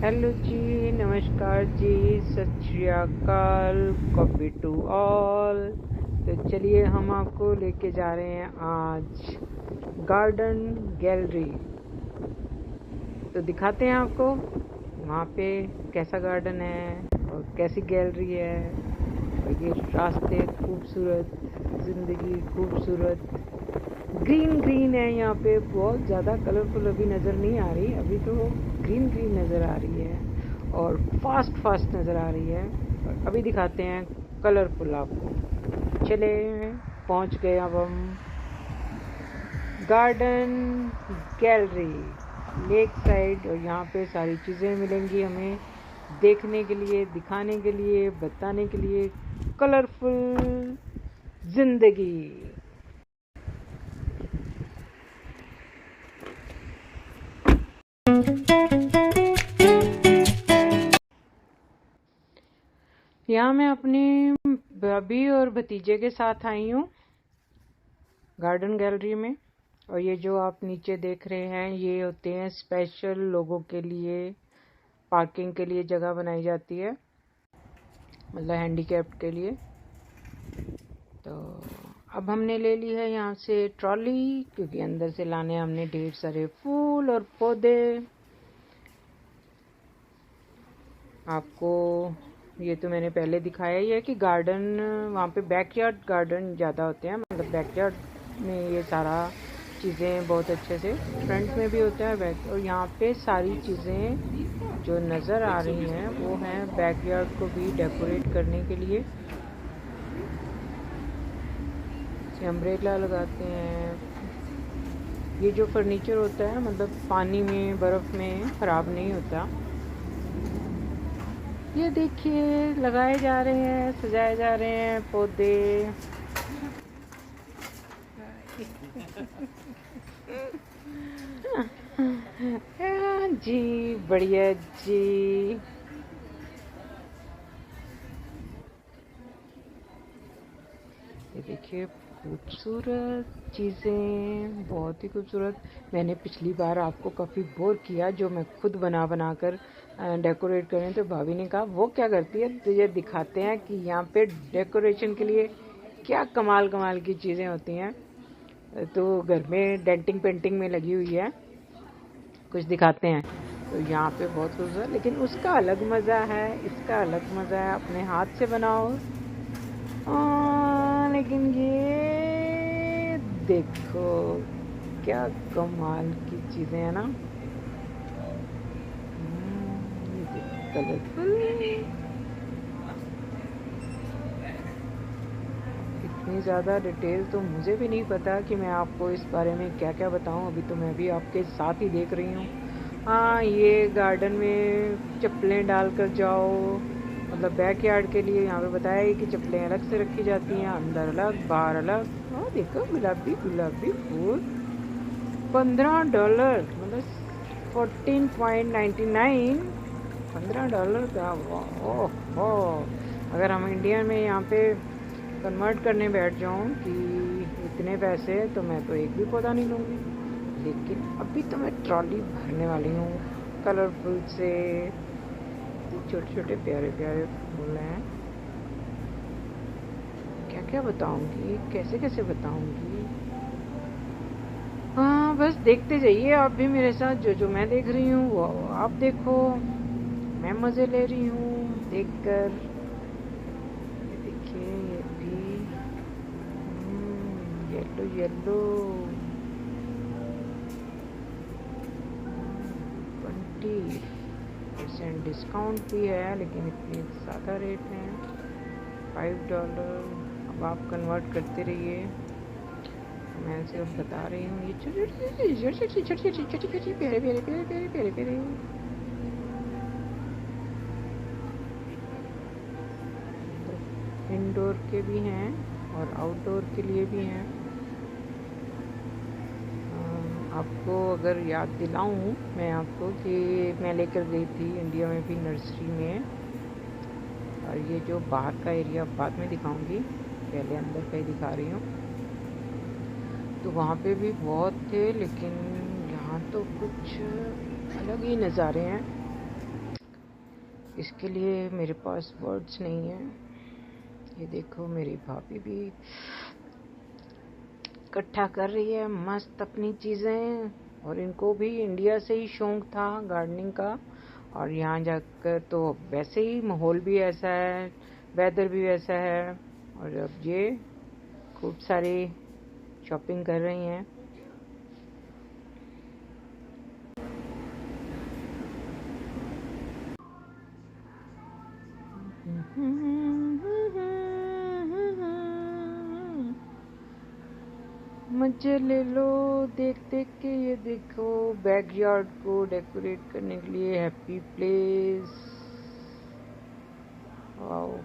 Hello जी, नमस्कार जी, सत श्री अकाल, कॉपी टू ऑल। तो चलिए हम आपको लेके जा रहे हैं आज गार्डन गैलरी। तो दिखाते हैं आपको वहाँ पे कैसा गार्डन है और कैसी गैलरी है। और ये रास्ते खूबसूरत, जिंदगी खूबसूरत, ग्रीन ग्रीन है। यहाँ पे बहुत ज़्यादा कलरफुल अभी नज़र नहीं आ रही, अभी तो ग्रीन ग्रीन नज़र आ रही है और फास्ट फास्ट नज़र आ रही है। और अभी दिखाते हैं कलरफुल आपको। चले, पहुँच गए अब हम गार्डन गैलरी लेक साइड। और यहाँ पे सारी चीज़ें मिलेंगी हमें देखने के लिए, दिखाने के लिए, बताने के लिए। कलरफुल जिंदगी। यहाँ मैं अपनी भाभी और भतीजे के साथ आई हूँ गार्डन गैलरी में। और ये जो आप नीचे देख रहे हैं ये होते हैं स्पेशल लोगों के लिए, पार्किंग के लिए जगह बनाई जाती है, मतलब हैंडीकैप्ड के लिए। तो अब हमने ले ली है यहाँ से ट्रॉली, क्योंकि अंदर से लाने हमने ढेर सारे फूल और पौधे। आपको ये तो मैंने पहले दिखाया ही है कि गार्डन वहाँ पे बैकयार्ड गार्डन ज़्यादा होते हैं, मतलब बैकयार्ड में ये सारा चीज़ें बहुत अच्छे से फ्रंट में भी होता है बैक। और यहाँ पे सारी चीज़ें जो नज़र आ रही हैं वो हैं बैकयार्ड को भी डेकोरेट करने के लिए। अम्ब्रेला लगाते हैं। ये जो फर्नीचर होता है मतलब पानी में, बर्फ़ में ख़राब नहीं होता। ये देखिए लगाए जा रहे हैं, सजाए जा रहे हैं पौधे। जी बढ़िया जी। ये देखिए खूबसूरत चीज़ें, बहुत ही खूबसूरत। मैंने पिछली बार आपको काफ़ी बोर किया जो मैं खुद बना बना कर डेकोरेट करें, तो भाभी ने कहा वो क्या करती है, तो ये दिखाते हैं कि यहाँ पे डेकोरेशन के लिए क्या कमाल कमाल की चीज़ें होती हैं। तो घर में डेंटिंग पेंटिंग में लगी हुई है, कुछ दिखाते हैं। तो यहाँ पे बहुत खूबसूरत, लेकिन उसका अलग मज़ा है, इसका अलग मज़ा है। अपने हाथ से बनाओ। लेकिन ये देखो क्या कमाल की चीज़ें हैं ना। ये कलरफुल, इतनी ज़्यादा डिटेल तो मुझे भी नहीं पता कि मैं आपको इस बारे में क्या क्या बताऊं। अभी तो मैं भी आपके साथ ही देख रही हूँ। हाँ, ये गार्डन में चप्पलें डाल कर जाओ, मतलब बैक यार्ड के लिए यहाँ पे बताया है कि चप्पलें अलग से रखी जाती हैं, अंदर अलग बाहर अलग। और देखो गुलाबी गुलाबी फूल। $15, मतलब 14.99। $15 का। ओह, अगर हम इंडिया में यहाँ पे कन्वर्ट करने बैठ जाऊँ कि इतने पैसे, तो मैं तो एक भी पौधा नहीं लूँगी। लेकिन अभी तो मैं ट्रॉली भरने वाली हूँ कलरफुल से। छोटे छोटे प्यारे प्यारे फूल हैं। क्या क्या बताऊँगी, कैसे कैसे बताऊँगी। हाँ, बस देखते जाइए आप भी मेरे साथ। जो जो मैं देख रही हूँ वो आप देखो। मैं मज़े ले रही हूँ देखकर। ये देखिए ये भी येलो येलो। 20% डिस्काउंट भी है, लेकिन इतनी ज़्यादा रेट है, $5। अब आप कन्वर्ट करते रहिए, मैं सिर्फ बता रही हूँ। ये छोटी छोटी छोटी छोटी छोटी छोटी प्यारे प्यारे प्यारे प्यारे प्यारे प्यारे। इंडोर के भी हैं और आउटडोर के लिए भी हैं। आपको अगर याद दिलाऊं मैं आपको कि मैं लेकर गई थी इंडिया में भी नर्सरी में। और ये जो बाहर का एरिया बाद में दिखाऊंगी, पहले अंदर का ही दिखा रही हूँ। तो वहाँ पे भी बहुत थे, लेकिन यहाँ तो कुछ अलग ही नज़ारे हैं। इसके लिए मेरे पास वर्ड्स नहीं है। ये देखो मेरी भाभी भी इकट्ठा कर रही है मस्त अपनी चीज़ें, और इनको भी इंडिया से ही शौक था गार्डनिंग का, और यहाँ जाकर तो वैसे ही माहौल भी ऐसा है, वेदर भी वैसा है, और अब ये खूब सारी शॉपिंग कर रही हैं। मजे ले लो देख देख के। ये देखो बैकयार्ड को डेकोरेट करने के लिए हैप्पी प्लेस। वाओ,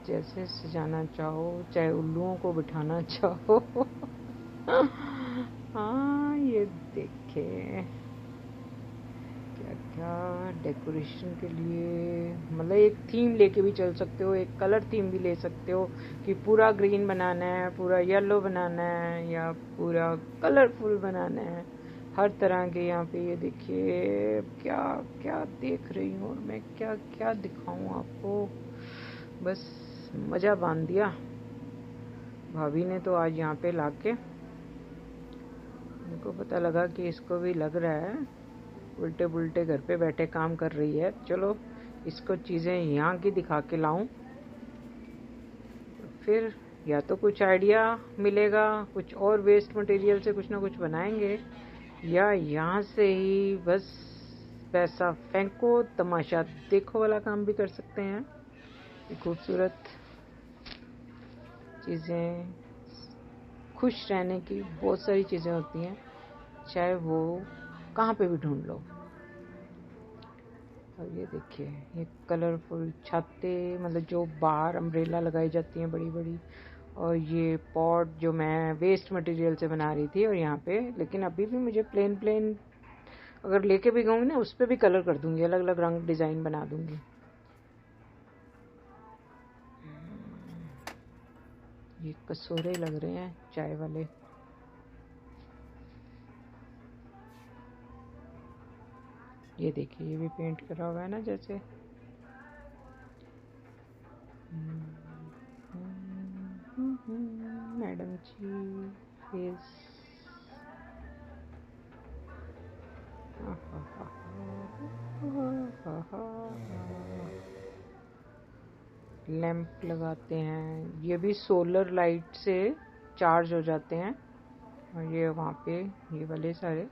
जैसे सजाना चाहो, चाहे उल्लुओं को बिठाना चाहो। हाँ, ये देखे क्या क्या डेकोरेशन के लिए, मतलब एक थीम लेके भी चल सकते हो, एक कलर थीम भी ले सकते हो कि पूरा ग्रीन बनाना है, पूरा येलो बनाना है, या पूरा कलरफुल बनाना है। हर तरह के यहाँ पे ये देखिए क्या क्या देख रही हूँ, और मैं क्या क्या दिखाऊँ आपको, बस मज़ा बांध दिया भाभी ने तो आज यहाँ पे लाके। उनको पता लगा कि इसको भी लग रहा है, उल्टे पुल्टे घर पे बैठे काम कर रही है, चलो इसको चीज़ें यहाँ की दिखा के लाऊं, फिर या तो कुछ आइडिया मिलेगा, कुछ और वेस्ट मटेरियल से कुछ ना कुछ बनाएंगे, या यहाँ से ही बस पैसा फेंको तमाशा देखो वाला काम भी कर सकते हैं। ये खूबसूरत चीज़ें, खुश रहने की बहुत सारी चीज़ें होती हैं, चाहे वो कहाँ पे भी ढूंढ लो। और ये देखिए ये कलरफुल छतें, मतलब जो बाहर अम्ब्रेला लगाई जाती हैं बड़ी बड़ी, और ये पॉट जो मैं वेस्ट मटेरियल से बना रही थी, और यहाँ पे लेकिन अभी भी मुझे प्लेन प्लेन अगर लेके भी गऊँगी ना, उस पर भी कलर कर दूंगी, अलग अलग रंग डिज़ाइन बना दूंगी। ये कसूरे लग रहे हैं चाय वाले। ये देखिए ये भी पेंट करा हुआ है ना जैसे। मैडम जी फेस, लैंप लगाते हैं, ये भी सोलर लाइट से चार्ज हो जाते हैं, और ये वहाँ पे ये वाले सारे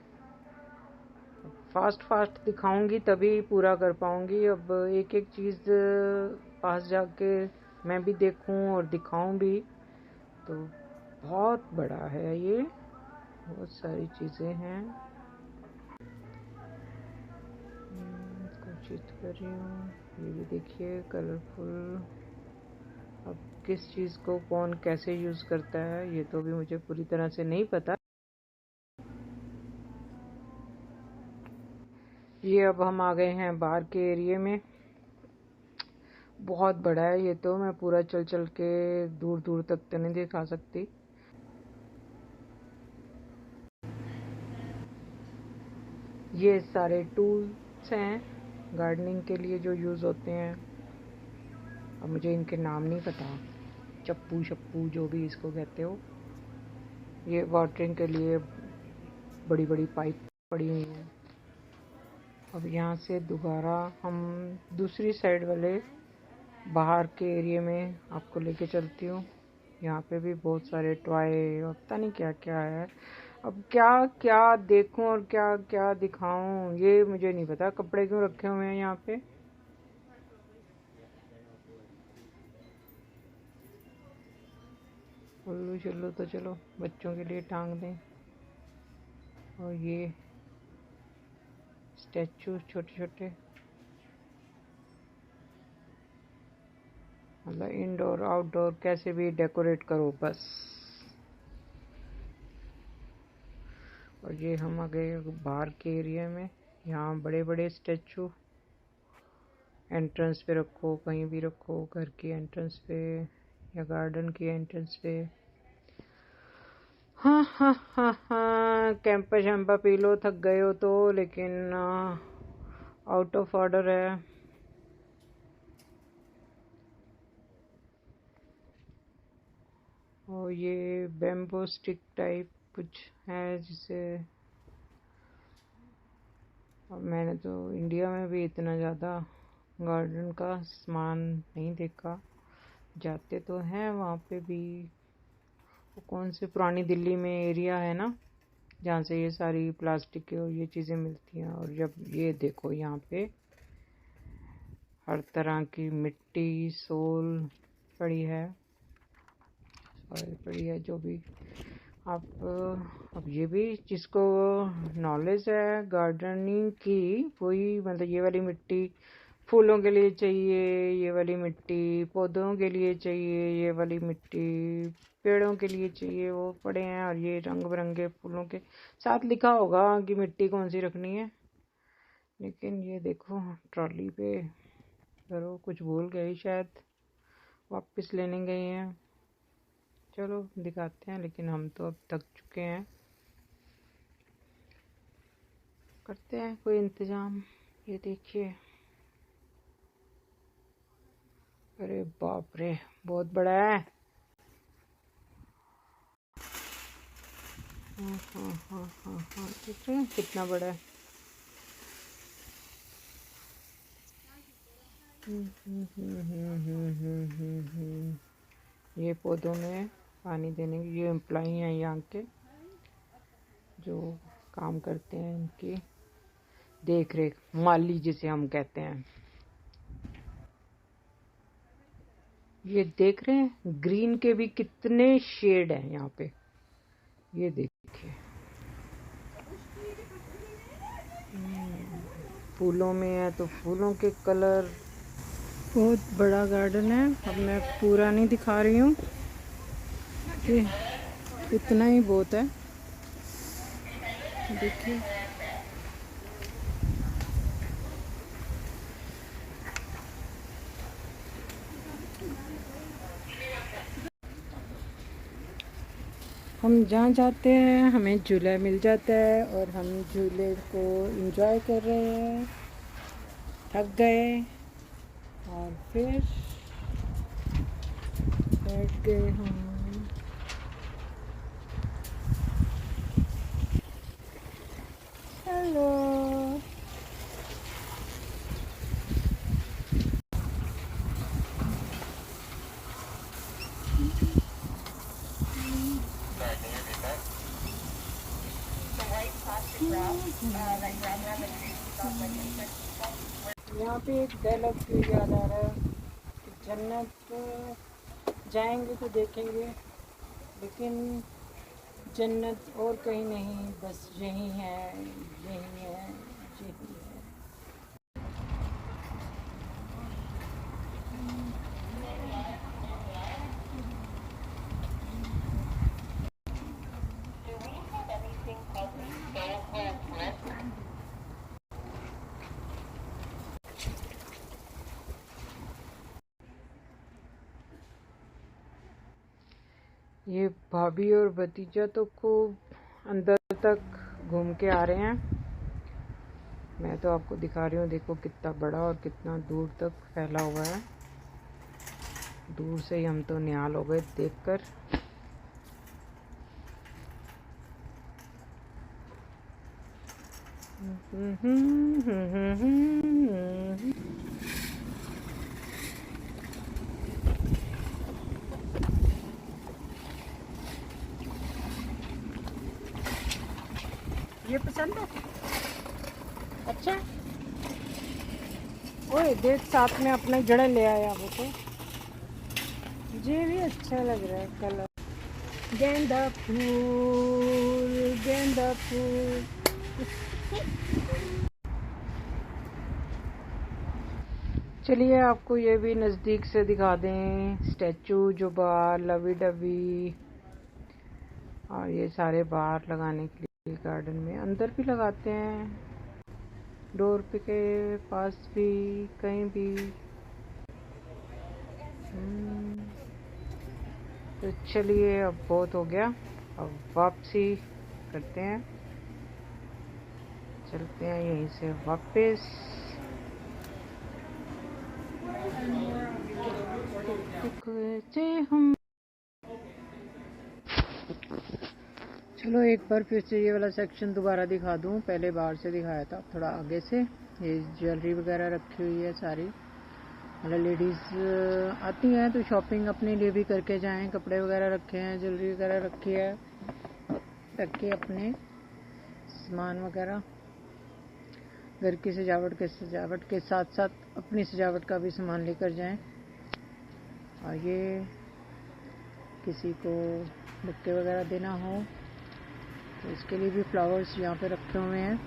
फास्ट फास्ट दिखाऊंगी तभी पूरा कर पाऊंगी। अब एक एक चीज़ पास जाके मैं भी देखूं और दिखाऊं भी, तो बहुत बड़ा है ये, बहुत सारी चीज़ें हैं। कोशिश कर रही हूँ। ये भी देखिए कलरफुल। अब किस चीज़ को कौन कैसे यूज़ करता है ये तो भी मुझे पूरी तरह से नहीं पता। ये अब हम आ गए हैं बाहर के एरिया में, बहुत बड़ा है ये तो, मैं पूरा चल चल के दूर दूर तक तो नहीं दिखा सकती। ये सारे टूल्स हैं गार्डनिंग के लिए जो यूज़ होते हैं, अब मुझे इनके नाम नहीं पता, चप्पू शप्पू जो भी इसको कहते हो। ये वाटरिंग के लिए बड़ी बड़ी पाइप पड़ी हुई हैं। अब यहाँ से दोबारा हम दूसरी साइड वाले बाहर के एरिया में आपको लेके चलती हूँ। यहाँ पे भी बहुत सारे टॉय और पता नहीं क्या क्या है, अब क्या क्या देखूं और क्या क्या दिखाऊं ये मुझे नहीं पता। कपड़े क्यों रखे हुए हैं यहाँ पे, उल्लू चुल्लू तो चलो बच्चों के लिए टांग दें, और ये स्टैचू छोटे छोटे, मतलब इंडोर आउटडोर कैसे भी डेकोरेट करो बस। और ये हम आ गए बाहर के एरिया में, यहाँ बड़े बड़े स्टैचू एंट्रेंस पे रखो, कहीं भी रखो, घर की एंट्रेंस पे या गार्डन की एंट्रेंस पे। हाँ हाँ हाँ हाँ, कैंपा शैम्पा पी लो, थक गए हो तो, लेकिन आउट ऑफ ऑर्डर है। और ये बैम्बो स्टिक टाइप कुछ है जिसे, और मैंने तो इंडिया में भी इतना ज़्यादा गार्डन का सामान नहीं देखा। जाते तो हैं वहाँ पे भी, वो कौन से पुरानी दिल्ली में एरिया है ना जहाँ से ये सारी प्लास्टिक की और ये चीज़ें मिलती हैं। और जब ये देखो यहाँ पे हर तरह की मिट्टी, सोल पड़ी है, सॉइल पड़ी है, जो भी आप, अब ये भी जिसको नॉलेज है गार्डनिंग की, वही मतलब ये वाली मिट्टी फूलों के लिए चाहिए, ये वाली मिट्टी पौधों के लिए चाहिए, ये वाली मिट्टी पेड़ों के लिए चाहिए, वो पड़े हैं। और ये रंग बिरंगे फूलों के साथ लिखा होगा कि मिट्टी कौन सी रखनी है, लेकिन ये देखो ट्रॉली पे करो, कुछ भूल गए शायद, वापस लेने गए हैं। चलो दिखाते हैं, लेकिन हम तो अब थक चुके हैं, करते हैं कोई इंतज़ाम। ये देखिए, अरे बाप रे, बहुत बड़ा है। हाँ हाँ हाँ हाँ हाँ, देख रहे हैं कितना बड़ा है। ये पौधों में पानी देने की, ये एम्प्लॉई हैं यहाँ के जो काम करते हैं, इनकी देख रेख, माली जिसे हम कहते हैं। ये देख रहे हैं ग्रीन के भी कितने शेड हैं यहाँ पे, ये देखिए। फूलों में है तो फूलों के कलर, बहुत बड़ा गार्डन है। अब मैं पूरा नहीं दिखा रही हूँ, इतना ही बहुत है। देखिए हम जहाँ जाते हैं हमें झूला मिल जाता है, और हम झूले को एंजॉय कर रहे हैं। थक गए और फिर बैठ गए हम। हेलो, यहाँ पे एक डायलॉग याद आ रहा है कि जन्नत जाएंगे तो देखेंगे, लेकिन जन्नत और कहीं नहीं, बस यही है, यही है, यही है। ये भाभी और भतीजा तो खूब अंदर तक घूम के आ रहे हैं। मैं तो आपको दिखा रही हूँ, देखो कितना बड़ा और कितना दूर तक फैला हुआ है। दूर से ही हम तो निहाल हो गए देखकर। ये पसंद है? अच्छा, ओए देख साथ में अपना जड़ा ले आया वो तो, ये भी अच्छा लग रहा है कलर। गेंदा फूल, गेंदा फूल। चलिए आपको ये भी नज़दीक से दिखा दें, स्टैचू जो बाहर लवी डबी, और ये सारे बाहर लगाने के लिए गार्डन में, अंदर भी लगाते हैं, डोर पे के पास भी, कहीं भी। तो चलिए अब बहुत हो गया, अब वापसी करते हैं, चलते हैं यहीं से वापस। हम चलो एक बार फिर से ये वाला सेक्शन दोबारा दिखा दूँ। पहले बाहर से दिखाया था, थोड़ा आगे से। ये ज्वेलरी वगैरह रखी हुई है सारी, मतलब लेडीज़ आती हैं तो शॉपिंग अपने लिए भी करके जाएं। कपड़े वगैरह रखे हैं, ज्वेलरी वगैरह रखी है, ताकि अपने सामान वगैरह घर की सजावट के साथ साथ अपनी सजावट का भी सामान लेकर जाएं। और ये किसी को बुक्के वगैरह देना हो तो इसके लिए भी फ्लावर्स यहाँ पे रखे हुए हैं।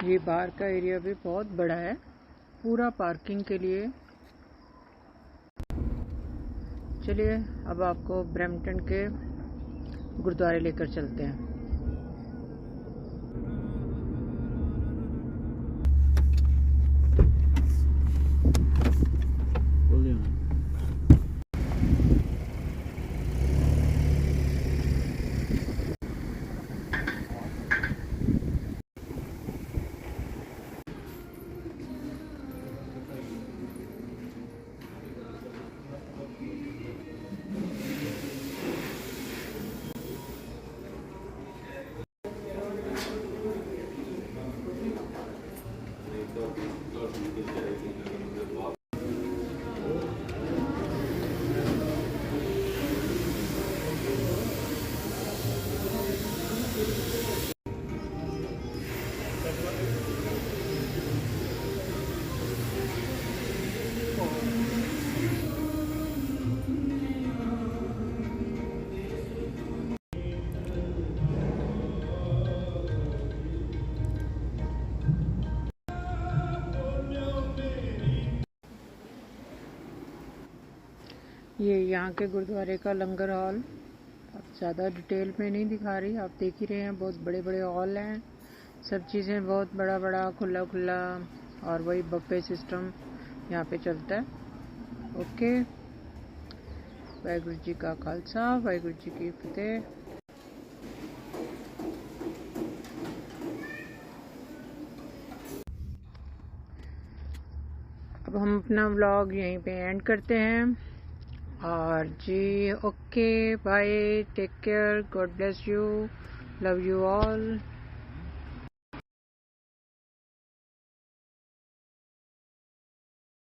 ये बाहर का एरिया भी बहुत बड़ा है, पूरा पार्किंग के लिए। चलिए अब आपको ब्रैम्पटन के गुरुद्वारे लेकर चलते हैं। ये यहाँ के गुरुद्वारे का लंगर हॉल, अब ज़्यादा डिटेल में नहीं दिखा रही, आप देख ही रहे हैं। बहुत बड़े बड़े हॉल हैं, सब चीज़ें बहुत बड़ा बड़ा खुला खुला, और वही बफे सिस्टम यहाँ पे चलता है। ओके, वाहिगुरु जी का खालसा, वाहिगुरु जी की फतेह। अब हम अपना व्लॉग यहीं पे एंड करते हैं। और जी okay, bye, take care, God bless you, love you all.